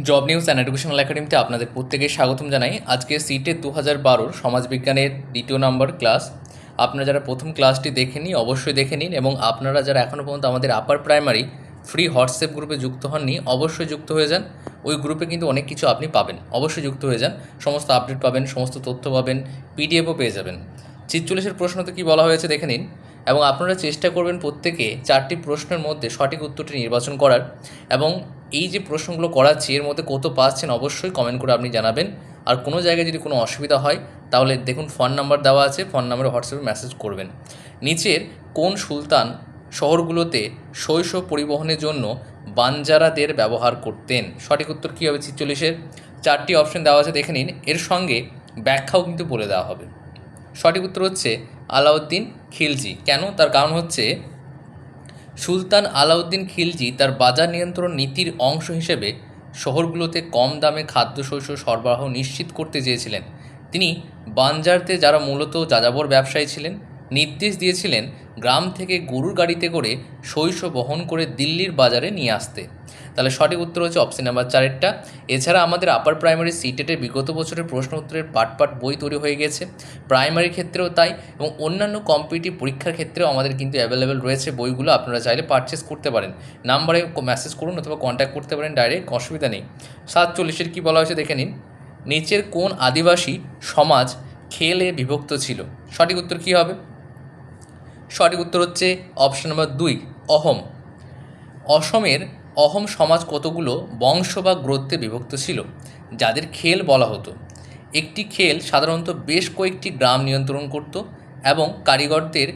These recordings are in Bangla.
জব নিউজ অ্যান্ড এডুকেশনাল একাডেমিতে আপনাদের প্রত্যেকে স্বাগতম জানাই। আজকে সিটেট 2012 সমাজবিজ্ঞানের দ্বিতীয় নম্বর ক্লাস। আপনারা যারা প্রথম ক্লাসটি দেখে নিন অবশ্যই দেখে নিন, এবং আপনারা যারা এখনও পর্যন্ত আমাদের আপার প্রাইমারি ফ্রি হোয়াটসঅ্যাপ গ্রুপে যুক্ত হননি অবশ্যই যুক্ত হয়ে যান। ওই গ্রুপে কিন্তু অনেক কিছু আপনি পাবেন, অবশ্যই যুক্ত হয়ে যান। সমস্ত আপডেট পাবেন, সমস্ত তথ্য পাবেন, পিডিএফও পেয়ে যাবেন। ৪৬-এর প্রশ্নতে কী বলা হয়েছে দেখে নিন, এবং আপনারা চেষ্টা করবেন প্রত্যেকে 4টি প্রশ্নের মধ্যে সঠিক উত্তরটি নির্বাচন করার। এবং এই যে প্রশ্নগুলো করাচ্ছি এর মধ্যে কত পাচ্ছেন অবশ্যই কমেন্ট করে আপনি জানাবেন। আর কোনো জায়গায় যদি কোনো অসুবিধা হয় তাহলে দেখুন ফোন নাম্বার দেওয়া আছে, ফোন নাম্বারে হোয়াটসঅ্যাপে মেসেজ করবেন। নিচের কোন সুলতান শহরগুলোতে শৈশব পরিবহনের জন্য বাঞ্জারাদের ব্যবহার করতেন? সঠিক উত্তর কী হবে ৪৬-এর? 4টি অপশন দেওয়া আছে, দেখে নিন। এর সঙ্গে ব্যাখ্যাও কিন্তু বলে দেওয়া হবে। সঠিক উত্তর হচ্ছে আলাউদ্দিন খিলজি। কেন? তার কারণ হচ্ছে সুলতান আলাউদ্দিন খিলজি তার বাজার নিয়ন্ত্রণ নীতির অংশ হিসেবে শহরগুলোতে কম দামে খাদ্যশস্য সরবরাহ নিশ্চিত করতে চেয়েছিলেন। তিনি বাঞ্জারতে, যারা মূলত যাযাবর ব্যবসায়ী ছিলেন, নির্দেশ দিয়েছিলেন গ্রাম থেকে গরুর গাড়িতে করে শস্য বহন করে দিল্লির বাজারে নিয়ে আসতে। তাহলে সঠিক উত্তর হচ্ছে অপশন নাম্বার 4-এরটা। এছাড়া আমাদের আপার প্রাইমারি সিটেটের বিগত বছরের প্রশ্ন উত্তরের পাট বই তৈরি হয়ে গেছে, প্রাইমারি ক্ষেত্রেও তাই, এবং অন্যান্য কম্পিটিটিভ পরীক্ষার ক্ষেত্রেও আমাদের কিন্তু অ্যাভেলেবেল রয়েছে বইগুলো। আপনারা চাইলে পারচেস করতে পারেন, নাম্বারে মেসেজ করুন অথবা কন্ট্যাক্ট করতে পারেন ডাইরেক্ট, অসুবিধা নেই। 47-এর কী বলা হয়েছে দেখে নিন, নিচের কোন আদিবাসী সমাজ খেলে বিভক্ত ছিল? সঠিক উত্তর কী হবে? সঠিক উত্তর হচ্ছে অপশন নাম্বার 2, অহোম। অসমের অহোম সমাজ কতগুলো বংশ বা গোত্রে বিভক্ত ছিল, যাদের খেল বলা হতো। একটি খেল সাধারণত বেশ কয়েকটি গ্রাম নিয়ন্ত্রণ করত এবং কারিগরদের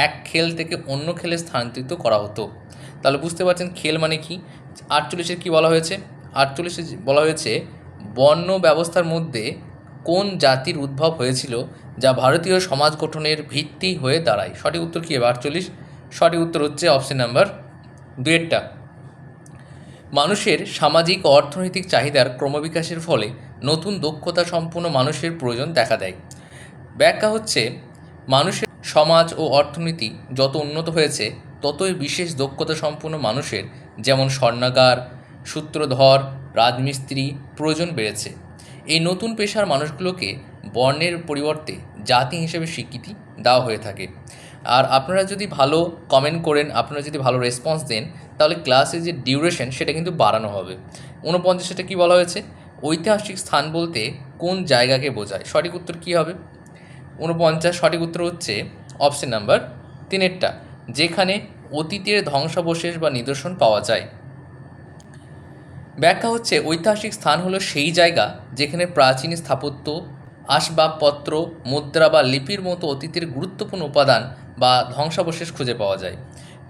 এক খেল থেকে অন্য খেলে স্থানান্তরিত করা হতো। তাহলে বুঝতে পারছেন খেল মানে কি। 48-এর কী বলা হয়েছে? 48-এ বলা হয়েছে বর্ণ ব্যবস্থার মধ্যে কোন জাতির উদ্ভব হয়েছিল যা ভারতীয় সমাজ গঠনের ভিত্তি হয়ে দাঁড়ায়? সঠিক উত্তর কী হবে 48? সঠিক উত্তর হচ্ছে অপশন নাম্বার 2-এরটা। মানুষের সামাজিক ও অর্থনৈতিক চাহিদার ক্রমবিকাশের ফলে নতুন দক্ষতা সম্পন্ন মানুষের প্রয়োজন দেখা দেয়। ব্যাখ্যা হচ্ছে মানুষের সমাজ ও অর্থনীতি যত উন্নত হয়েছে ততই বিশেষ দক্ষতা সম্পন্ন মানুষের, যেমন স্বর্ণকার, সূত্রধর, রাজমিস্ত্রি প্রয়োজন বেড়েছে। এই নতুন পেশার মানুষগুলোকে বর্ণের পরিবর্তে জাতি হিসেবে স্বীকৃতি দেওয়া হয়ে থাকে। আর আপনারা যদি ভালো কমেন্ট করেন, আপনারা যদি ভালো রেসপন্স দেন, তাহলে ক্লাসের যে ডিউরেশন সেটা কিন্তু বাড়ানো হবে। 49-এটা কী বলা হয়েছে? ঐতিহাসিক স্থান বলতে কোন জায়গাকে বোঝায়? সঠিক উত্তর কী হবে 49? সঠিক উত্তর হচ্ছে অপশন নাম্বার 3-এরটা, যেখানে অতীতের ধ্বংসাবশেষ বা নিদর্শন পাওয়া যায়। ব্যাখ্যা হচ্ছে ঐতিহাসিক স্থান হলো সেই জায়গা যেখানে প্রাচীন স্থাপত্য, আসবাবপত্র, মুদ্রা বা লিপির মতো অতীতের গুরুত্বপূর্ণ উপাদান বা ধ্বংসাবশেষ খুঁজে পাওয়া যায়।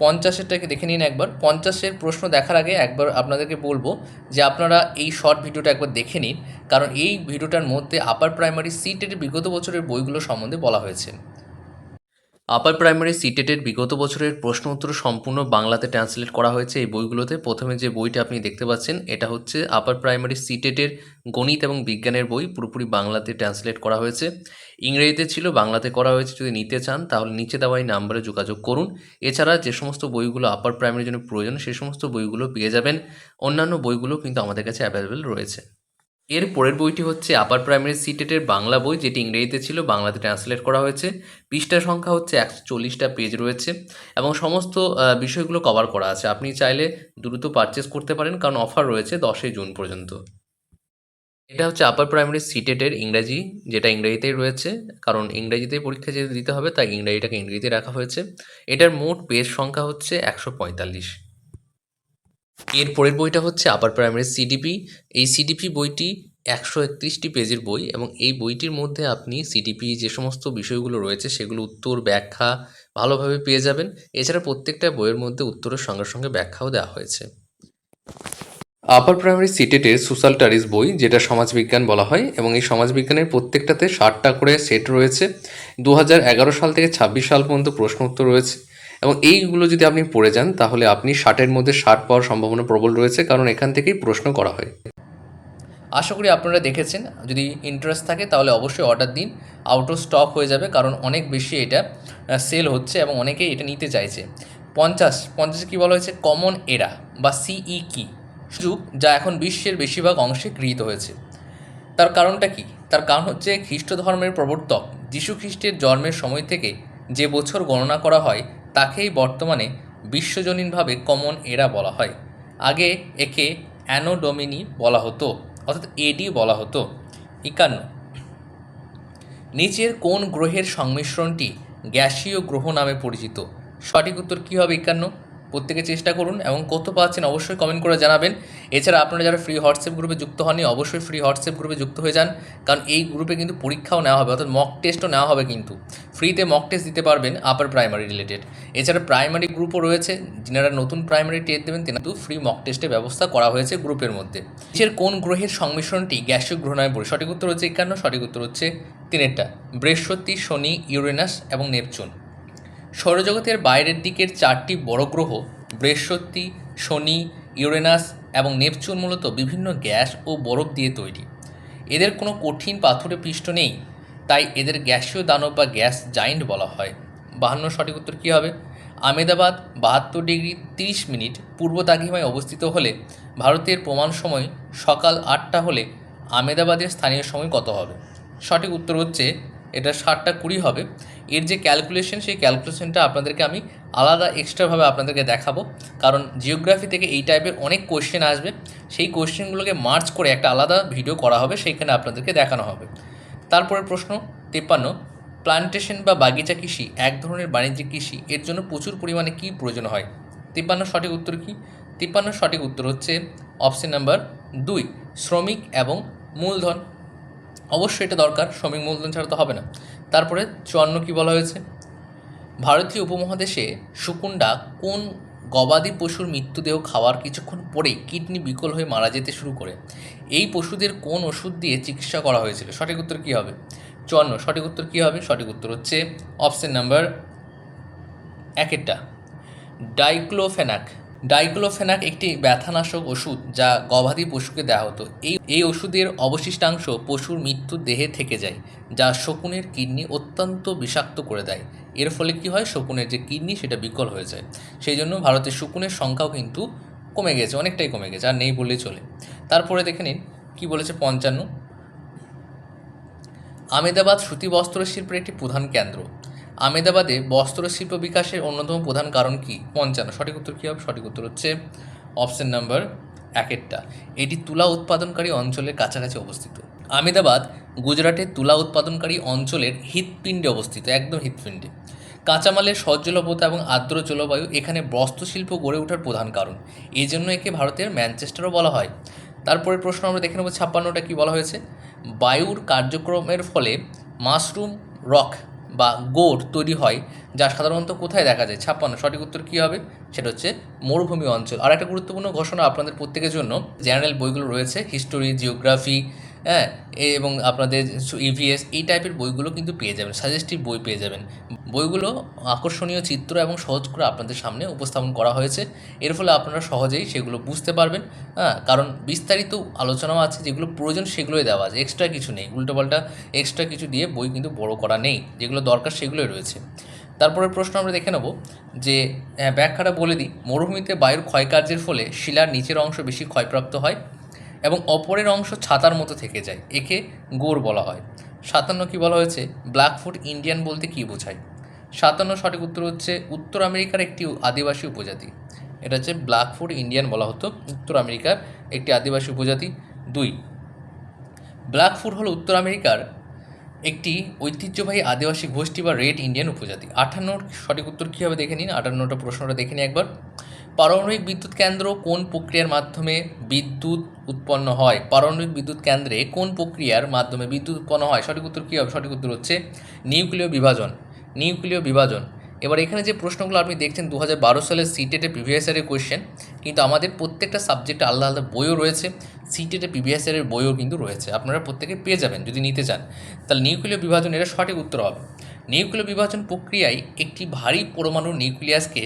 50-এরটাকে দেখে নিন একবার। 50-এর প্রশ্ন দেখার আগে একবার আপনাদেরকে বলবো যে আপনারা এই শর্ট ভিডিওটা একবার দেখে নিন, কারণ এই ভিডিওটার মধ্যে আপার প্রাইমারি সিটেটের বিগত বছরের বইগুলো সম্বন্ধে বলা হয়েছে। আপার প্রাইমারি সিটেটের বিগত বছরের প্রশ্ন উত্তর সম্পূর্ণ বাংলাতে ট্রান্সলেট করা হয়েছে এই বইগুলোতে। প্রথমে যে বইটা আপনি দেখতে পাচ্ছেন এটা হচ্ছে আপার প্রাইমারি সিটেটের গণিত এবং বিজ্ঞানের বই, পুরোপুরি বাংলাতে ট্রান্সলেট করা হয়েছে। ইংরেজিতে ছিল, বাংলাতে করা হয়েছে। যদি নিতে চান তাহলে নিচে দেওয়া এই নাম্বারে যোগাযোগ করুন। এছাড়া যে সমস্ত বইগুলো আপার প্রাইমারির জন্য প্রয়োজন সেই সমস্ত বইগুলো পেয়ে যাবেন। অন্যান্য বইগুলো কিন্তু আমাদের কাছে অ্যাভেলেবেল রয়েছে। এর পরের বইটি হচ্ছে আপার প্রাইমারি সিটেটের বাংলা বই, যেটি ইংরেজিতে ছিল, বাংলাতে ট্রান্সলেট করা হয়েছে। পৃষ্ঠা সংখ্যা হচ্ছে 140টা পেজ রয়েছে এবং সমস্ত বিষয়গুলো কভার করা আছে। আপনি চাইলে দ্রুত পারচেস করতে পারেন, কারণ অফার রয়েছে 10ই জুন পর্যন্ত। এটা হচ্ছে আপার প্রাইমারি সিটেটের ইংরাজি, যেটা ইংরেজিতেই রয়েছে, কারণ ইংরেজিতেই পরীক্ষা যেহেতু দিতে হবে তাই ইংরেজিটাকে ইংরেজিতে রাখা হয়েছে। এটার মোট পেজ সংখ্যা হচ্ছে 145। এর পরের বইটা হচ্ছে আপার প্রাইমারি সিডিপি। এই সিডিপি বইটি 131টি পেজের বই এবং এই বইটির মধ্যে আপনি সিডিপি যে সমস্ত বিষয়গুলো রয়েছে সেগুলো উত্তর, ব্যাখ্যা ভালোভাবে পেয়ে যাবেন। এছাড়া প্রত্যেকটা বইয়ের মধ্যে উত্তরের সঙ্গে সঙ্গে ব্যাখ্যাও দেওয়া হয়েছে। আপার প্রাইমারি সিটেটের সোশ্যাল স্টাডিজ বই, যেটা সমাজবিজ্ঞান বলা হয়, এবং এই সমাজবিজ্ঞানের প্রত্যেকটাতে 60টা করে সেট রয়েছে। 2011 সাল থেকে 26 সাল পর্যন্ত প্রশ্ন উত্তর রয়েছে এবং এইগুলো যদি আপনি পড়ে যান তাহলে আপনি 60-এর মধ্যে 60 পাওয়ার সম্ভাবনা প্রবল রয়েছে, কারণ এখান থেকেই প্রশ্ন করা হয়। আশা করি আপনারা দেখেছেন। যদি ইন্টারেস্ট থাকে তাহলে অবশ্যই অর্ডার দিন। আউট অফ স্টক হয়ে যাবে, কারণ অনেক বেশি এটা সেল হচ্ছে এবং অনেকেই এটা নিতে চাইছে। 50 কী বলা হয়েছে? কমন এরা বা সিই কি? যুগ যা এখন বিশ্বের বেশিরভাগ অংশে গৃহীত হয়েছে। তার কারণটা কি? তার কারণ হচ্ছে খ্রিস্ট ধর্মের প্রবর্তক যীশু খ্রিস্টের জন্মের সময় থেকে যে বছর গণনা করা হয় তাকেই বর্তমানে বিশ্বজনীনভাবে কমন এরা বলা হয়। আগে একে অ্যানো ডোমিনি বলা হতো, অর্থাৎ এডি বলা হতো। 51, নিচের কোন গ্রহের সংমিশ্রণটি গ্যাসীয় গ্রহ নামে পরিচিত? সঠিক উত্তর কী হবে? 51। প্রত্যেকে চেষ্টা করুন এবং কত পাচ্ছেন অবশ্যই কমেন্ট করে জানাবেন। এছাড়া আপনারা যারা ফ্রি হোয়াটসঅ্যাপ গ্রুপে যুক্ত হননি অবশ্যই ফ্রি হোয়াটসঅ্যাপ গ্রুপে যুক্ত হয়ে যান, কারণ এই গ্রুপে কিন্তু পরীক্ষাও নেওয়া হবে, অর্থাৎ মক টেস্টও নেওয়া হবে। কিন্তু ফ্রিতে মক টেস্ট দিতে পারবেন আপার প্রাইমারি রিলেটেড। এছাড়া প্রাইমারি গ্রুপও রয়েছে, যারা নতুন প্রাইমারি টেস্ট দেবেন কিন্তু ফ্রি মক টেস্টের ব্যবস্থা করা হয়েছে গ্রুপের মধ্যে। নিচের কোন গ্রহের সংমিশ্রণটি গ্যাসীয় গ্রহ নামে পড়ে? সঠিক উত্তর হচ্ছে 51। সঠিক উত্তর হচ্ছে তিনেরটা, বৃহস্পতি, শনি, ইউরেনাস এবং নেপচুন। সৌরজগতের বাইরের দিকের চারটি বড় গ্রহ বৃহস্পতি, শনি, ইউরেনাস এবং নেপচুন মূলত বিভিন্ন গ্যাস ও বরফ দিয়ে তৈরি। এদের কোনো কঠিন পাথুরে পৃষ্ঠ নেই, তাই এদের গ্যাসীয় দানব বা গ্যাস জাইন্ট বলা হয়। 52 সঠিক উত্তর কী হবে? আহমেদাবাদ 72 ডিগ্রি 30 মিনিট পূর্ব দ্রাঘিমায় অবস্থিত হলে ভারতের প্রমাণ সময় সকাল 8টা হলে আহমেদাবাদের স্থানীয় সময় কত হবে? সঠিক উত্তর হচ্ছে এটা 7টা 20 হবে। এর যে ক্যালকুলেশন, সেই ক্যালকুলেশনটা আপনাদেরকে আমি আলাদা এক্সট্রাভাবে আপনাদেরকে দেখাবো, কারণ জিওগ্রাফি থেকে এই টাইপের অনেক কোয়েশ্চেন আসবে। সেই কোয়েশ্চেনগুলোকে মার্চ করে একটা আলাদা ভিডিও করা হবে, সেইখানে আপনাদেরকে দেখানো হবে। তারপরের প্রশ্ন 53, প্লান্টেশন বা বাগিচা কৃষি এক ধরনের বাণিজ্যিক কৃষি, এর জন্য প্রচুর পরিমাণে কী প্রয়োজন হয়? 53 সঠিক উত্তর কী? 53 সঠিক উত্তর হচ্ছে অপশন নাম্বার 2, শ্রমিক এবং মূলধন। অবশ্যই এটা দরকার, শ্রমিক মূলধন ছাড়া তো হবে না। তারপরে 54 কী বলা হয়েছে? ভারতীয় উপমহাদেশে শকুনডা কোন গবাদি পশুর মৃত্যুদেহ খাওয়ার কিছুক্ষণ পরেই কিডনি বিকল হয়ে মারা যেতে শুরু করে? এই পশুদের কোন ওষুধ দিয়ে চিকিৎসা করা হয়েছিল? সঠিক উত্তর কী হবে? 54 সঠিক উত্তর কী হবে? সঠিক উত্তর হচ্ছে অপশন নাম্বার 1 ডাইক্লোফেনাক। ডাইক্লোফেনাক একটি ব্যথানাশক ওষুধ যা গবাদি পশুকে দেওয়া হতো। এই ওষুধের অবশিষ্টাংশ পশুর মৃত্যুর দেহে থেকে যায়, যা শকুনের কিডনি অত্যন্ত বিষাক্ত করে দেয়। এর ফলে কী হয়? শকুনের যে কিডনি সেটা বিকল হয়ে যায়। সেই জন্য ভারতের শকুনের সংখ্যাও কিন্তু কমে গেছে, অনেকটাই কমে গেছে, আর নেই বললেই চলে। তারপরে দেখে নিন কী বলেছে 55, আহমেদাবাদ সুতি বস্ত্র শিল্পের একটি প্রধান কেন্দ্র। আহমেদাবাদে বস্ত্রশিল্প বিকাশের অন্যতম প্রধান কারণ কি? 55 সঠিক উত্তর কী হবে? সঠিক উত্তর হচ্ছে অপশন নাম্বার 1 এটি তুলা উৎপাদনকারী অঞ্চলের কাছাকাছি অবস্থিত। আহমেদাবাদ গুজরাটের তুলা উৎপাদনকারী অঞ্চলের হৃৎপিণ্ডে অবস্থিত, একদম হৃৎপিণ্ডে। কাঁচামালের সহজলভ্যতা এবং আর্দ্র জলবায়ু এখানে বস্ত্রশিল্প গড়ে ওঠার প্রধান কারণ, এই জন্য একে ভারতের ম্যানচেস্টারও বলা হয়। তারপরে প্রশ্ন আমরা দেখে নেব 56টা কী বলা হয়েছে? বায়ুর কার্যক্রমের ফলে মাশরুম রক বা গোড় তৈরি হয়, যা সাধারণত কোথায় দেখা যায়? 56 সঠিক উত্তর কী হবে? সেটা হচ্ছে মরুভূমি অঞ্চল। আর একটা গুরুত্বপূর্ণ ঘোষণা আপনাদের প্রত্যেকের জন্য, জেনারেল বইগুলো রয়েছে, হিস্টোরি, জিওগ্রাফি, হ্যাঁ, এবং আপনাদের ইভিএস, এই টাইপের বইগুলো কিন্তু পেয়ে যাবেন, সাজেস্টিভ বই পেয়ে যাবেন। বইগুলো আকর্ষণীয় চিত্র এবং সহজ করে আপনাদের সামনে উপস্থাপন করা হয়েছে, এর ফলে আপনারা সহজেই সেগুলো বুঝতে পারবেন। হ্যাঁ, কারণ বিস্তারিত আলোচনাও আছে, যেগুলো প্রয়োজন সেগুলোই দেওয়া আছে, এক্সট্রা কিছু নেই, উল্টোপাল্টা এক্সট্রা কিছু দিয়ে বই কিন্তু বড় করা নেই, যেগুলো দরকার সেগুলোই রয়েছে। তারপরের প্রশ্ন আমরা দেখে নেব যে ব্যাখ্যাটা বলে দিই। মরুভূমিতে বায়ুর ক্ষয়কার্যের ফলে শিলার নিচের অংশ বেশি ক্ষয়প্রাপ্ত হয় এবং অপরের অংশ ছাতার মতো থেকে যায়, একে গোর বলা হয়। 57 কী বলা হয়েছে? ব্ল্যাকফুট ইন্ডিয়ান বলতে কী বোঝায়? 57 সঠিক উত্তর হচ্ছে উত্তর আমেরিকার একটি আদিবাসী উপজাতি। এটা হচ্ছে ব্ল্যাকফুট ইন্ডিয়ান বলা হতো, উত্তর আমেরিকার একটি আদিবাসী উপজাতি। 2, ব্ল্যাকফুট হলো উত্তর আমেরিকার একটি ঐতিহ্যবাহী আদিবাসী গোষ্ঠী বা রেড ইন্ডিয়ান উপজাতি। 58 সঠিক উত্তর কী হবে দেখে নিন, 58টা প্রশ্নটা দেখে নিন একবার। পারমাণবিক বিদ্যুৎ কেন্দ্র কোন প্রক্রিয়ার মাধ্যমে বিদ্যুৎ উৎপন্ন হয়? পারমাণবিক বিদ্যুৎ কেন্দ্রে কোন প্রক্রিয়ার মাধ্যমে বিদ্যুৎ উৎপন্ন হয়? সঠিক উত্তর কী হবে? সঠিক উত্তর হচ্ছে নিউক্লিয় বিভাজন। নিউক্লিয় বিভাজন। এবার এখানে যে প্রশ্নগুলো আপনি দেখছেন 2012 সালের সিটেটের প্রিভিয়াস ইয়ারের কোয়েশ্চেন, কিন্তু আমাদের প্রত্যেকটা সাবজেক্টে আলাদা আলাদা বইও রয়েছে, সিটেটের প্রিভিয়াস ইয়ারের বইও কিন্তু রয়েছে, আপনারা প্রত্যেকে পেয়ে যাবেন যদি নিতে চান। তাহলে নিউক্লিয় বিভাজন এটা সঠিক উত্তর হবে। নিউক্লিয় বিভাজন প্রক্রিয়ায় একটি ভারী পরমাণু নিউক্লিয়াসকে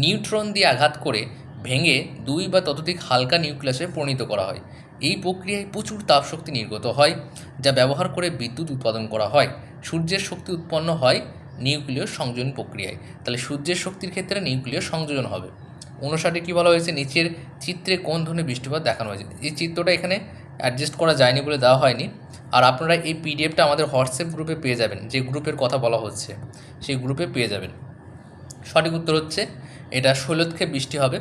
নিউট্রন দিয়ে আঘাত করে ভেঙে 2 বা ততোধিক হালকা নিউক্লিয়াসে পরিণত করা হয়। এই প্রক্রিয়ায় প্রচুর তাপশক্তি নির্গত হয়, যা ব্যবহার করে বিদ্যুৎ উৎপাদন করা হয়। সূর্যের শক্তি উৎপন্ন হয় নিউক্লিয় সংযোজন প্রক্রিয়ায়। তাহলে সূর্যের শক্তির ক্ষেত্রে নিউক্লিয় সংযোজন হবে। 59-এ কী বলা হয়েছে, নিচের চিত্রে কোন ধরনের বৃষ্টিপাত দেখানো হয়েছে। এই চিত্রটা এখানে অ্যাডজাস্ট করা যায়নি বলে দেওয়া হয়নি। আর আপনারা এই পিডিএফটা আমাদের হোয়াটসঅ্যাপ গ্রুপে পেয়ে যাবেন, যে গ্রুপের কথা বলা হচ্ছে সেই গ্রুপে পেয়ে যাবেন। সঠিক উত্তর হচ্ছে এটা শৈলক্ষেপ বৃষ্টি হবে।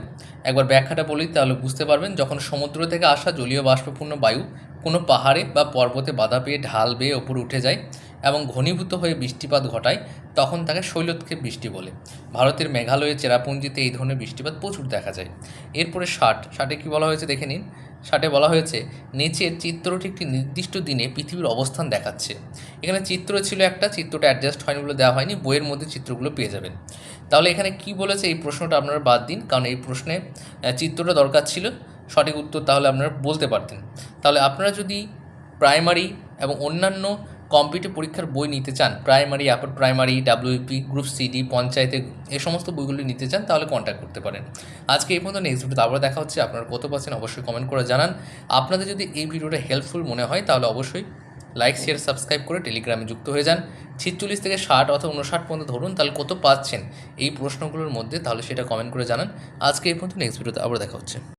একবার ব্যাখ্যাটা বলি তাহলে বুঝতে পারবেন। যখন সমুদ্র থেকে আসা জলীয় বাষ্পপূর্ণ বায়ু কোনো পাহাড়ে বা পর্বতে বাধা পেয়ে ঢাল বেয়ে ওপরে উঠে যায় এবং ঘনীভূত হয়ে বৃষ্টিপাত ঘটায়, তখন তাকে শৈলক্ষেপ বৃষ্টি বলে। ভারতের মেঘালয়ের চেরাপুঞ্জিতে এই ধরনের বৃষ্টিপাত প্রচুর দেখা যায়। এরপরে 60 কী বলা হয়েছে দেখে নিন। 60 বলা হয়েছে নিচের চিত্রটি একটি নির্দিষ্ট দিনে পৃথিবীর অবস্থান দেখাচ্ছে। এখানে চিত্র ছিল একটা, চিত্রটা অ্যাডজাস্ট হয়নি বলে দেওয়া হয়নি, বইয়ের মধ্যে চিত্রগুলো পেয়ে যাবেন। তাহলে এখানে কি বলেছে এই প্রশ্নটা আপনারা বাদ দিন, কারণ এই প্রশ্নে চিত্রটা দরকার ছিল। সঠিক উত্তর তাহলে আপনারা বলতে পারতেন। তাহলে আপনারা যদি প্রাইমারি এবং অন্যান্য কম্পিটিটিভ পরীক্ষার বই নিতে চান, primary, upper primary, WP, group CD, পঞ্চায়েতে, এই সমস্ত বইগুলি নিতে চান, তাহলে কন্ট্যাক্ট করতে পারেন। আজকে এই পর্যন্ত, নেক্সট ভিডিওতে আবার দেখা হচ্ছে। আপনারা কত পাচ্ছেন অবশ্যই কমেন্ট করে জানান। আপনাদের যদি এই ভিডিওটা হেল্পফুল মনে হয় তাহলে অবশ্যই লাইক, শেয়ার, সাবস্ক্রাইব করে টেলিগ্রামে যুক্ত হয়ে যান। 46 থেকে 60 অথবা 59 পর্যন্ত ধরুন, তাহলে কত পাচ্ছেন এই প্রশ্নগুলোর মধ্যে, তাহলে সেটা কমেন্ট করে জানান। আজকে এই পর্যন্ত, নেক্সট ভিডিওতে আবার দেখা হচ্ছে।